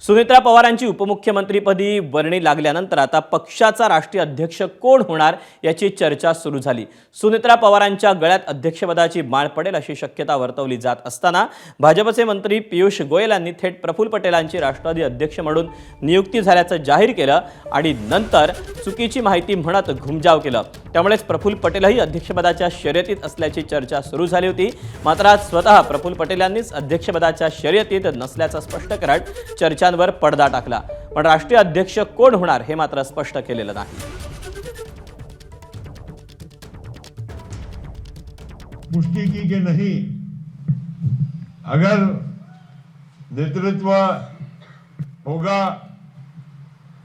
सुनेत्रा पवारांची उपमुख्यमंत्रीपदी वर्णी लागल्यानंतर आता पक्षाचा राष्ट्रीय अध्यक्ष कोण होणार याची चर्चा सुरू झाली। सुनेत्रा पवारांच्या गळ्यात अध्यक्षपदाची माळ पडेल अशी शक्यता वर्तवली जात असताना भाजपचे मंत्री पियुष गोयल यांनी थेट प्रफुल्ल पटेलांची राष्ट्रवादी अध्यक्ष म्हणून नियुक्ती झाल्याचं जाहीर केलं आणि नंतर चुकीची माहिती म्हणत घुमजाव केलं। त्यामुळेच प्रफुल्ल पटेलही अध्यक्षपदाच्या शर्यतीत असल्याची चर्चा सुरू झाली होती। मात्र आज स्वतः प्रफुल्ल पटेल यांनीच अध्यक्षपदाच्या शर्यतीत नसल्याचं स्पष्ट करत चर्चांवर पडदा टाकला। पण राष्ट्रीय अध्यक्ष कोण होणार हे मात्र स्पष्ट केलेलं नाही। पुष्टि की कि नहीं, अगर नेतृत्व होगा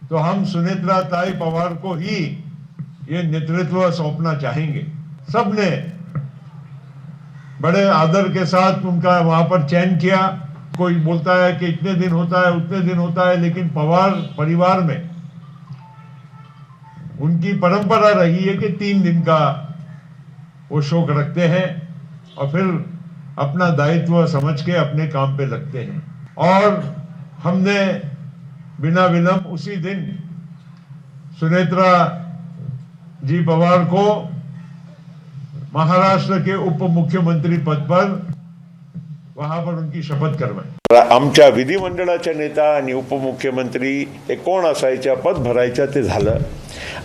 तो हम सुनेत्रा ताई पवार को ही ये नेतृत्व सौंपना चाहेंगे। सबने बड़े आदर के साथ उनका वहां पर चयन किया। कोई बोलता है कि इतने दिन होता है उतने दिन होता है, लेकिन पवार परिवार में उनकी परंपरा रही है कि 3 दिन का वो शोक रखते हैं और फिर अपना दायित्व समझ के अपने काम पे लगते हैं। और हमने बिना विलंब उसी दिन सुनेत्रा जी पवार को महाराष्ट्र के उप मुख्यमंत्री पद पर वहां पर उनकी शपथ करवाई। आमच्या विधिमंडळाच्या नेता आणि उपमुख्यमंत्री हे कोण असायच्या, पद भरायचं ते झालं।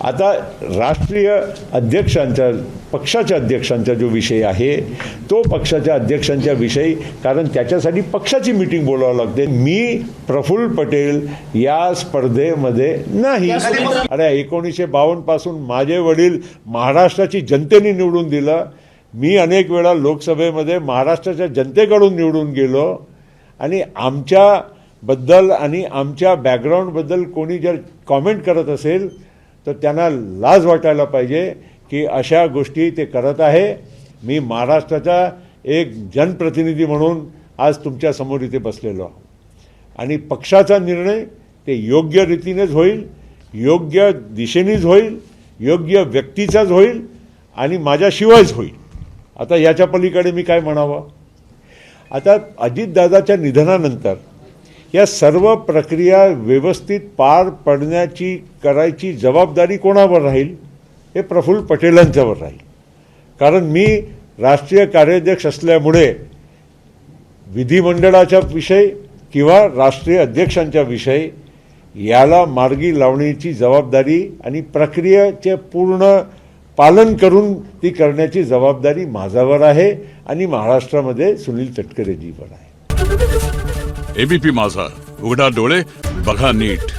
आता राष्ट्रीय अध्यक्षांचा, पक्षाच्या अध्यक्षांचा जो विषय आहे तो पक्षाच्या अध्यक्षांच्या विषयी, कारण त्याच्यासाठी पक्षाची मीटिंग बोलावं लागते। मी प्रफुल्ल पटेल या स्पर्धेमध्ये नाही। अरे 1952 पासून माझे वडील महाराष्ट्राची जनतेने निवडून दिलं। मी अनेक वेळा लोकसभेमध्ये महाराष्ट्राच्या जनतेकडून निवडून गेलो आणि आमच्याबद्दल आणि आमच्या बॅकग्राऊंडबद्दल कोणी जर कॉमेंट करत असेल तर त्यांना लाज वाटायला पाहिजे की अशा गोष्टी ते करत आहे। मी महाराष्ट्राचा एक जनप्रतिनिधी म्हणून आज तुमच्या समोर इथे बसलेलो आणि पक्षाचा निर्णय ते योग्य रीतीनेच होईल, योग्य दिशेनेच होईल, योग्य व्यक्तीचाच होईल आणि माझ्याशिवायच होईल। आता याच्या पलीकडे मी काय म्हणावं। आता अजितदादाच्या निधनानंतर या सर्व प्रक्रिया व्यवस्थित पार पडण्याची करायची जबाबदारी कोणावर राहील? हे प्रफुल्ल पटेलांच्यावर राहील। कारण मी राष्ट्रीय कार्याध्यक्ष असल्यामुळे विधिमंडळाचा विषय किंवा राष्ट्रीय अध्यक्षांचा विषय याला मार्गी लावण्याची जबाबदारी आणि प्रक्रियेचे पूर्ण पालन करून ती करण्याची जबाबदारी माझ्यावर आहे आणि महाराष्ट्रामध्ये सुनील तटकरेजीवर आहे। एबीपी माझा, उघडा डोळे बघा नीट।